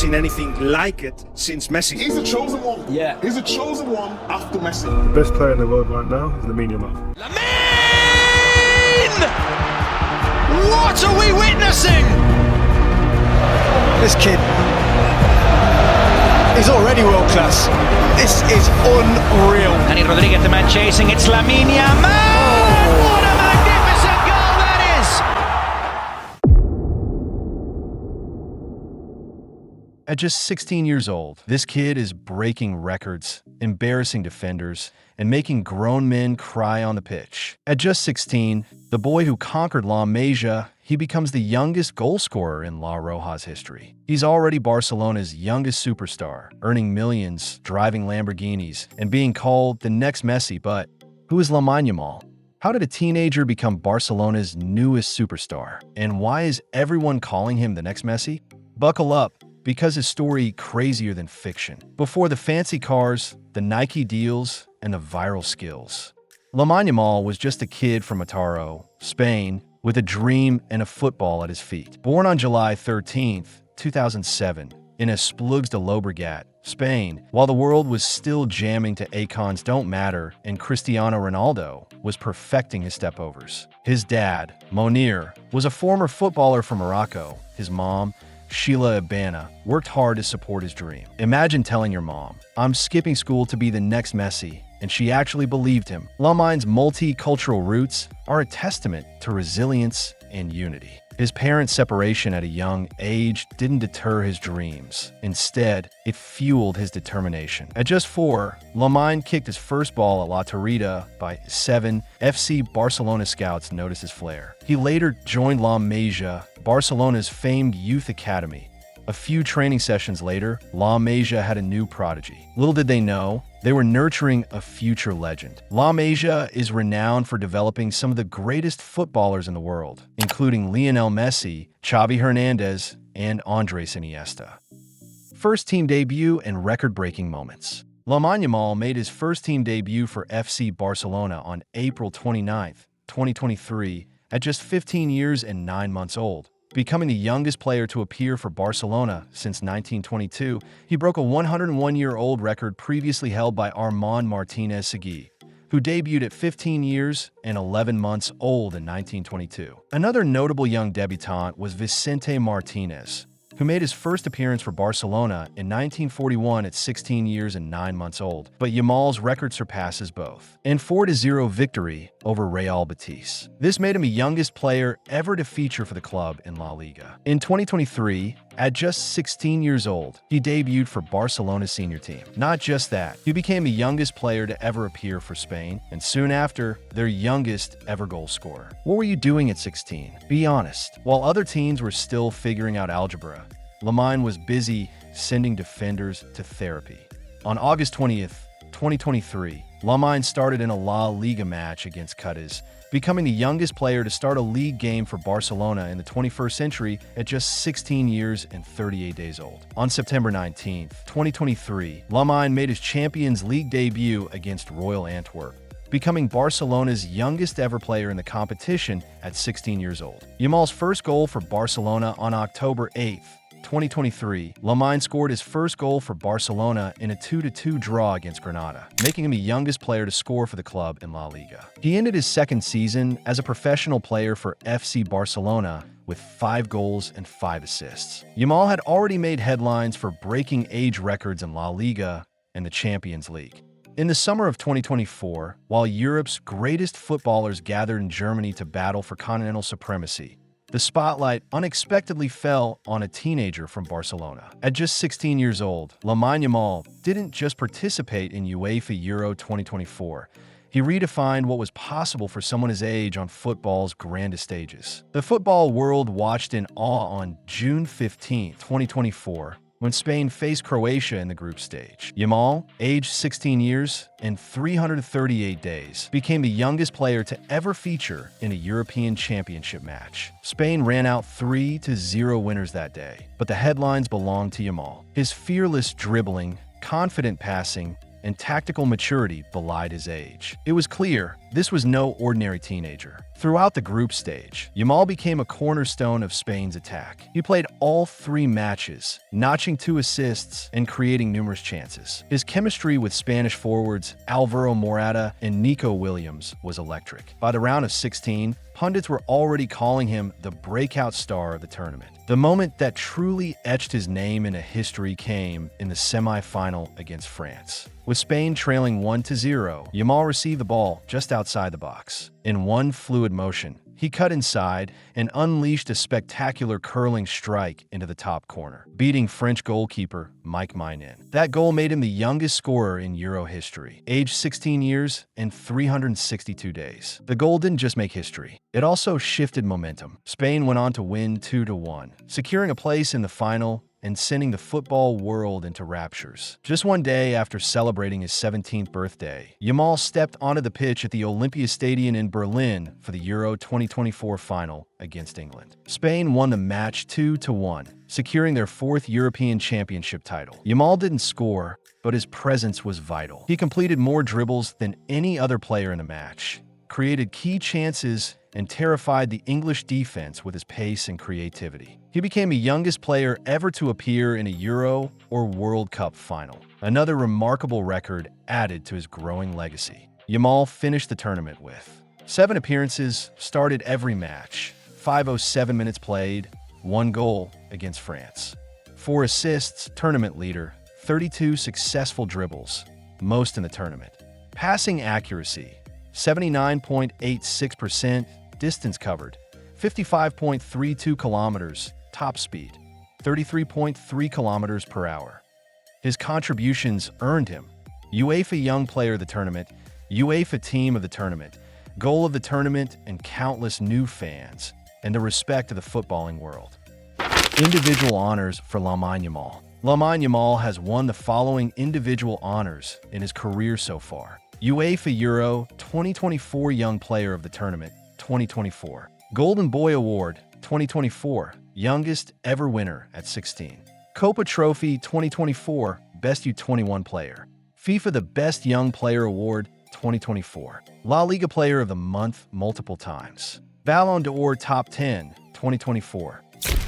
seen anything like it since Messi. He's a chosen one. Yeah. He's a chosen one after Messi. The best player in the world right now is Lamine Yamal. Lamine! What are we witnessing? This kid is already world class. This is unreal. Danny Rodriguez, the man chasing. It's Lamine Yamal! What a magnificent goal that is! At just 16 years old, this kid is breaking records, embarrassing defenders, and making grown men cry on the pitch. At just 16, the boy who conquered La Masia, he becomes the youngest goal scorer in La Roja's history. He's already Barcelona's youngest superstar, earning millions, driving Lamborghinis, and being called the next Messi. But who is Lamine Yamal? How did a teenager become Barcelona's newest superstar? And why is everyone calling him the next Messi? Buckle up, because his story crazier than fiction. Before the fancy cars, the Nike deals, and the viral skills, Lamine Yamal was just a kid from Mataró, Spain, with a dream and a football at his feet. Born on July 13, 2007, in Esplugues de Llobregat, Spain, while the world was still jamming to Akon's Don't Matter and Cristiano Ronaldo was perfecting his stepovers. His dad, Monir, was a former footballer from Morocco. His mom, Sheila Abana, worked hard to support his dream. Imagine telling your mom, "I'm skipping school to be the next Messi," and she actually believed him. Lamine's multicultural roots are a testament to resilience and unity. His parents' separation at a young age didn't deter his dreams. Instead, it fueled his determination. At just 4, Lamine kicked his first ball at La Torrida. By 7, FC Barcelona scouts noticed his flair. He later joined La Masia, Barcelona's famed youth academy. A few training sessions later, La Masia had a new prodigy. Little did they know, they were nurturing a future legend. La Masia is renowned for developing some of the greatest footballers in the world, including Lionel Messi, Xavi Hernandez, and Andres Iniesta. First team debut and record-breaking moments. Lamine Yamal made his first team debut for FC Barcelona on April 29, 2023, at just 15 years and 9 months old. Becoming the youngest player to appear for Barcelona since 1922, he broke a 101-year-old record previously held by Armand Martinez Seguí, who debuted at 15 years and 11 months old in 1922. Another notable young debutant was Vicente Martinez, who made his first appearance for Barcelona in 1941 at 16 years and 9 months old. But Yamal's record surpasses both. In 4-0 victory over Real Betis. This made him the youngest player ever to feature for the club in La Liga. In 2023, at just 16 years old, he debuted for Barcelona's senior team. Not just that, he became the youngest player to ever appear for Spain, and soon after, their youngest ever goal scorer. What were you doing at 16? Be honest. While other teens were still figuring out algebra, Lamine was busy sending defenders to therapy. On August 20th, 2023, Lamine started in a La Liga match against Cadiz, becoming the youngest player to start a league game for Barcelona in the 21st century at just 16 years and 38 days old. On September 19th, 2023, Lamine made his Champions League debut against Royal Antwerp, becoming Barcelona's youngest ever player in the competition at 16 years old. Yamal's first goal for Barcelona on October 8th, 2023, Lamine scored his first goal for Barcelona in a 2-2 draw against Granada, making him the youngest player to score for the club in La Liga. He ended his second season as a professional player for FC Barcelona with 5 goals and 5 assists. Yamal had already made headlines for breaking age records in La Liga and the Champions League. In the summer of 2024, while Europe's greatest footballers gathered in Germany to battle for continental supremacy, the spotlight unexpectedly fell on a teenager from Barcelona. At just 16 years old, Lamine Yamal didn't just participate in UEFA Euro 2024. He redefined what was possible for someone his age on football's grandest stages. The football world watched in awe on June 15, 2024, when Spain faced Croatia in the group stage. Yamal, aged 16 years and 338 days, became the youngest player to ever feature in a European Championship match. Spain ran out 3-0 winners that day, but the headlines belonged to Yamal. His fearless dribbling, confident passing, and tactical maturity belied his age. It was clear this was no ordinary teenager. Throughout the group stage, Yamal became a cornerstone of Spain's attack. He played all 3 matches, notching 2 assists and creating numerous chances. His chemistry with Spanish forwards Alvaro Morata and Nico Williams was electric. By the round of 16, pundits were already calling him the breakout star of the tournament. The moment that truly etched his name into history came in the semi-final against France. With Spain trailing 1-0, Yamal received the ball just outside the box. In one fluid motion, he cut inside and unleashed a spectacular curling strike into the top corner, beating French goalkeeper Mike Maignan. That goal made him the youngest scorer in Euro history, aged 16 years and 362 days. The goal didn't just make history, it also shifted momentum. Spain went on to win 2-1, securing a place in the final and sending the football world into raptures. Just one day after celebrating his 17th birthday, Yamal stepped onto the pitch at the Olympia Stadium in Berlin for the Euro 2024 final against England. Spain won the match 2-1, securing their 4th European Championship title. Yamal didn't score, but his presence was vital. He completed more dribbles than any other player in the match, created key chances, and terrified the English defense with his pace and creativity. He became the youngest player ever to appear in a Euro or World Cup final, another remarkable record added to his growing legacy. Yamal finished the tournament with 7 appearances, started every match, 507 minutes played, 1 goal against France, 4 assists, tournament leader, 32 successful dribbles, most in the tournament. Passing accuracy, 79.86%, distance covered, 55.32 kilometers, top speed, 33.3 kilometers per hour. His contributions earned him UEFA Young Player of the Tournament, UEFA Team of the Tournament, Goal of the Tournament, and countless new fans, and the respect of the footballing world. Individual honors for Lamine Yamal. Lamine Yamal has won the following individual honors in his career so far: UEFA Euro 2024 Young Player of the Tournament 2024, Golden Boy Award 2024, youngest ever winner at 16, Copa Trophy 2024, Best U21 Player, FIFA the Best Young Player Award 2024, La Liga Player of the Month multiple times, Ballon d'Or Top 10 2024,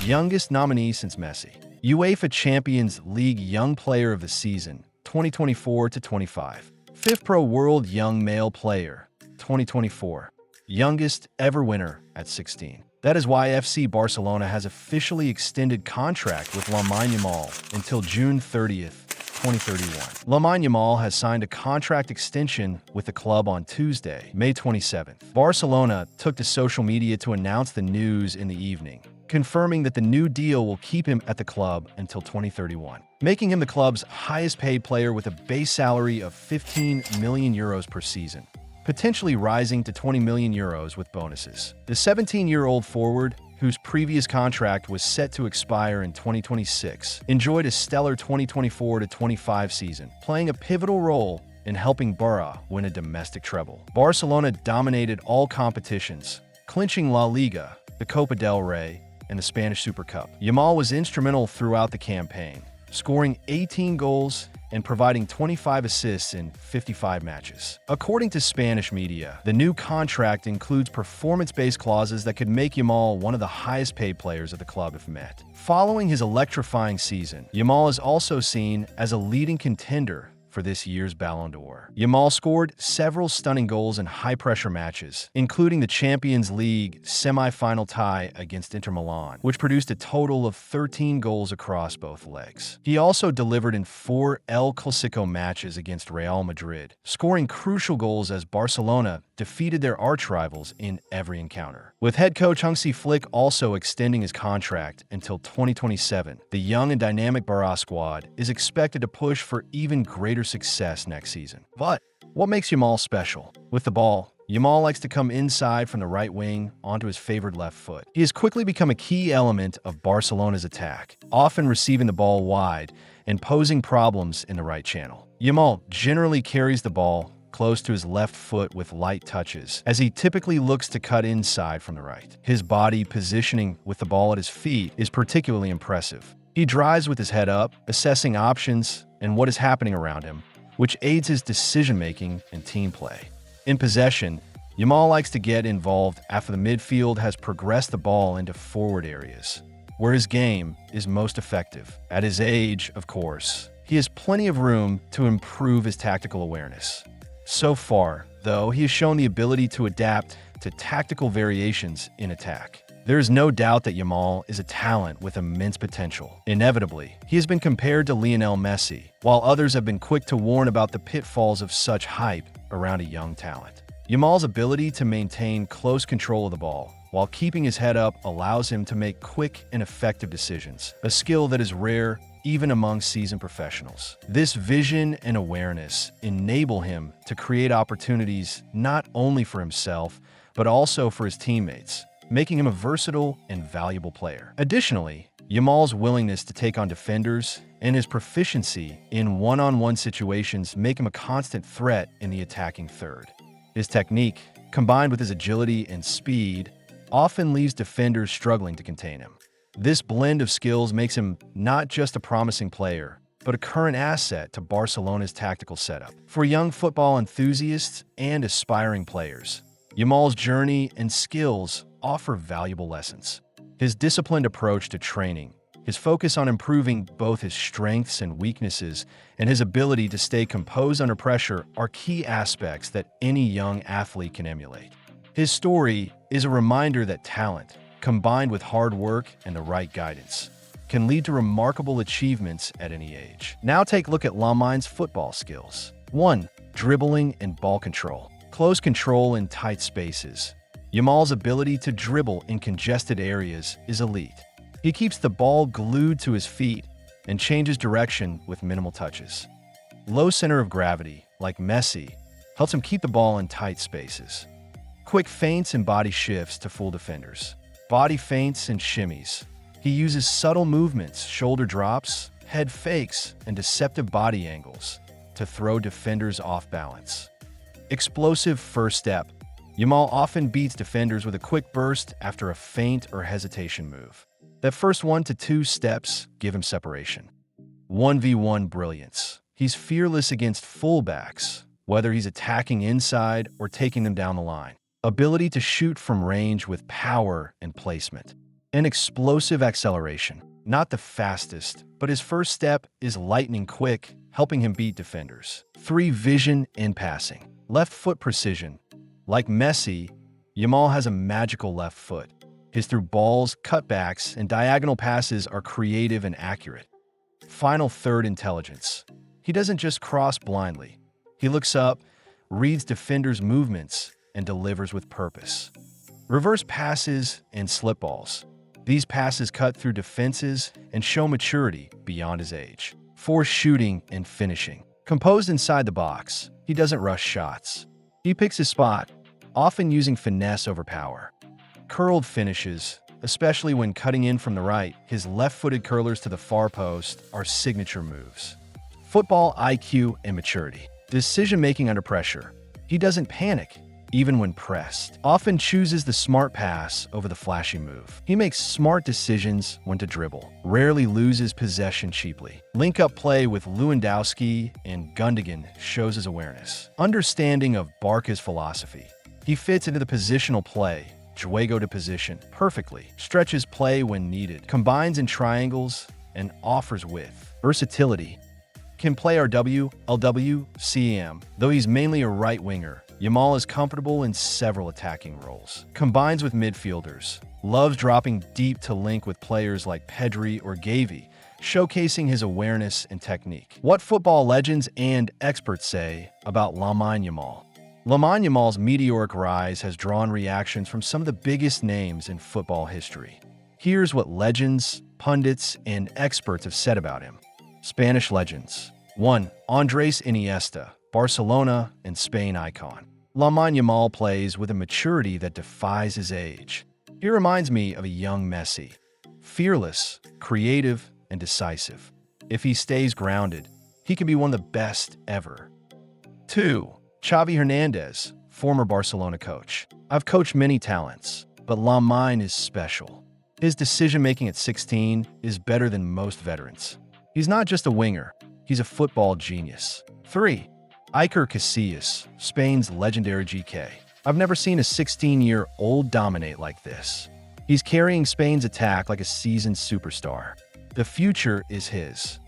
youngest nominee since Messi, UEFA Champions League Young Player of the Season 2024-25, FIFPro World Young Male Player 2024, youngest ever winner at 16. That is why FC Barcelona has officially extended contract with Lamine Yamal until June 30th, 2031. Lamine Yamal has signed a contract extension with the club on Tuesday, May 27th. Barcelona took to social media to announce the news in the evening, confirming that the new deal will keep him at the club until 2031, making him the club's highest paid player with a base salary of 15 million euros per season, potentially rising to 20 million euros with bonuses. The 17-year-old forward, whose previous contract was set to expire in 2026, enjoyed a stellar 2024-25 season, playing a pivotal role in helping Barça win a domestic treble. Barcelona dominated all competitions, clinching La Liga, the Copa del Rey, and the Spanish Super Cup. Yamal was instrumental throughout the campaign, scoring 18 goals and providing 25 assists in 55 matches. According to Spanish media, the new contract includes performance-based clauses that could make Yamal one of the highest-paid players of the club if met. Following his electrifying season, Yamal is also seen as a leading contender for this year's Ballon d'Or. Yamal scored several stunning goals in high-pressure matches, including the Champions League semi-final tie against Inter Milan, which produced a total of 13 goals across both legs. He also delivered in 4 El Clasico matches against Real Madrid, scoring crucial goals as Barcelona defeated their arch-rivals in every encounter. With head coach Hansi Flick also extending his contract until 2027, the young and dynamic Barça squad is expected to push for even greater success next season. But what makes Yamal special? With the ball, Yamal likes to come inside from the right wing onto his favored left foot. He has quickly become a key element of Barcelona's attack, often receiving the ball wide and posing problems in the right channel. Yamal generally carries the ball close to his left foot with light touches, as he typically looks to cut inside from the right. His body positioning with the ball at his feet is particularly impressive. He drives with his head up, assessing options and what is happening around him, which aids his decision-making and team play. In possession, Yamal likes to get involved after the midfield has progressed the ball into forward areas, where his game is most effective. At his age, of course, he has plenty of room to improve his tactical awareness. So far, though, he has shown the ability to adapt to tactical variations in attack. There is no doubt that Yamal is a talent with immense potential. Inevitably, he has been compared to Lionel Messi, while others have been quick to warn about the pitfalls of such hype around a young talent. Yamal's ability to maintain close control of the ball while keeping his head up allows him to make quick and effective decisions, a skill that is rare even among seasoned professionals. This vision and awareness enable him to create opportunities not only for himself, but also for his teammates, making him a versatile and valuable player. Additionally, Yamal's willingness to take on defenders and his proficiency in one-on-one situations make him a constant threat in the attacking third. His technique, combined with his agility and speed, often leaves defenders struggling to contain him. This blend of skills makes him not just a promising player, but a current asset to Barcelona's tactical setup. For young football enthusiasts and aspiring players, Yamal's journey and skills offer valuable lessons. His disciplined approach to training, his focus on improving both his strengths and weaknesses, and his ability to stay composed under pressure are key aspects that any young athlete can emulate. His story is a reminder that talent, combined with hard work and the right guidance, can lead to remarkable achievements at any age. Now take a look at Lamine's football skills. 1. Dribbling and ball control. Close control in tight spaces. Yamal's ability to dribble in congested areas is elite. He keeps the ball glued to his feet and changes direction with minimal touches. Low center of gravity, like Messi, helps him keep the ball in tight spaces. Quick feints and body shifts to fool defenders. Body feints and shimmies. He uses subtle movements, shoulder drops, head fakes, and deceptive body angles to throw defenders off balance. Explosive first step. Yamal often beats defenders with a quick burst after a feint or hesitation move. That first 1 to 2 steps give him separation. 1v1 brilliance. He's fearless against fullbacks, whether he's attacking inside or taking them down the line. Ability to shoot from range with power and placement. An explosive acceleration. Not the fastest, but his first step is lightning quick, helping him beat defenders. 3. Vision and passing. Left foot precision. Like Messi, Yamal has a magical left foot. His through balls, cutbacks, and diagonal passes are creative and accurate. Final third intelligence. He doesn't just cross blindly. He looks up, reads defenders' movements, and delivers with purpose. Reverse passes and slip balls. These passes cut through defenses and show maturity beyond his age. 4. Shooting and finishing. Composed inside the box, he doesn't rush shots. He picks his spot, often using finesse over power. Curled finishes, especially when cutting in from the right, his left-footed curlers to the far post are signature moves. Football IQ and maturity. Decision-making under pressure. He doesn't panic, even when pressed. Often chooses the smart pass over the flashy move. He makes smart decisions when to dribble. Rarely loses possession cheaply. Link-up play with Lewandowski and Gundogan shows his awareness. Understanding of Barca's philosophy. He fits into the positional play, juego de position, perfectly. Stretches play when needed. Combines in triangles and offers width. Versatility. Can play RW, LW, CM. Though he's mainly a right winger, Yamal is comfortable in several attacking roles. Combines with midfielders. Loves dropping deep to link with players like Pedri or Gavi, showcasing his awareness and technique. What football legends and experts say about Lamine Yamal. Lamine Yamal's meteoric rise has drawn reactions from some of the biggest names in football history. Here's what legends, pundits, and experts have said about him. Spanish legends. 1. Andres Iniesta, Barcelona and Spain icon. Lamine Yamal plays with a maturity that defies his age. He reminds me of a young Messi. Fearless, creative, and decisive. If he stays grounded, he can be one of the best ever. 2. Xavi Hernandez, former Barcelona coach. I've coached many talents, but Lamine is special. His decision-making at 16 is better than most veterans. He's not just a winger, he's a football genius. 3. Iker Casillas, Spain's legendary GK. I've never seen a 16-year-old dominate like this. He's carrying Spain's attack like a seasoned superstar. The future is his.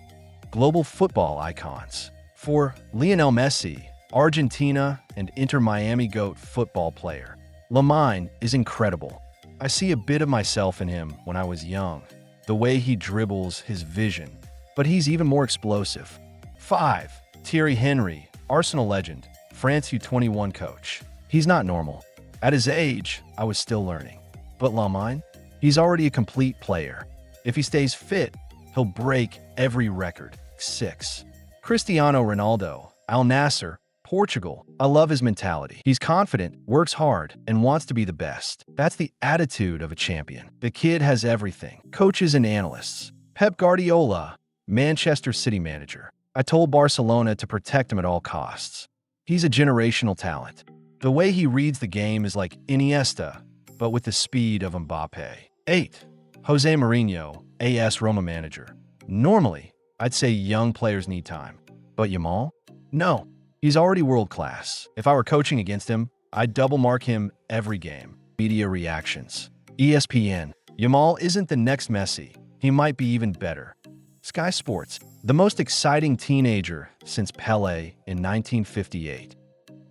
Global football icons. For Lionel Messi, Argentina and Inter Miami GOAT football player, Lamine is incredible. I see a bit of myself in him when I was young. The way he dribbles, his vision. But he's even more explosive. 5. Thierry Henry, Arsenal legend, France U21 coach. He's not normal. At his age, I was still learning. But Lamine, he's already a complete player. If he stays fit, he'll break every record. 6. Cristiano Ronaldo, Al Nassr, Portugal. I love his mentality. He's confident, works hard, and wants to be the best. That's the attitude of a champion. The kid has everything. Coaches and analysts. Pep Guardiola, Manchester City manager. I told Barcelona to protect him at all costs. He's a generational talent. The way he reads the game is like Iniesta, but with the speed of Mbappe. 8. Jose Mourinho, AS Roma manager. Normally, I'd say young players need time. But Yamal? No. He's already world-class. If I were coaching against him, I'd double-mark him every game. Media reactions. ESPN. Yamal isn't the next Messi. He might be even better. Sky Sports. The most exciting teenager since Pelé in 1958.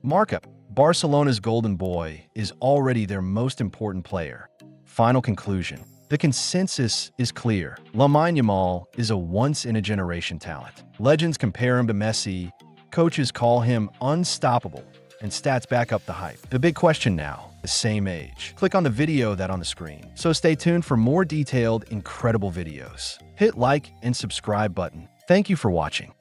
Markup. Barcelona's golden boy is already their most important player. Final conclusion. The consensus is clear. Lamine Yamal is a once-in-a-generation talent. Legends compare him to Messi, coaches call him unstoppable, and stats back up the hype. The big question now, the same age. Click on the video that's on the screen. So stay tuned for more detailed, incredible videos. Hit like and subscribe button. Thank you for watching.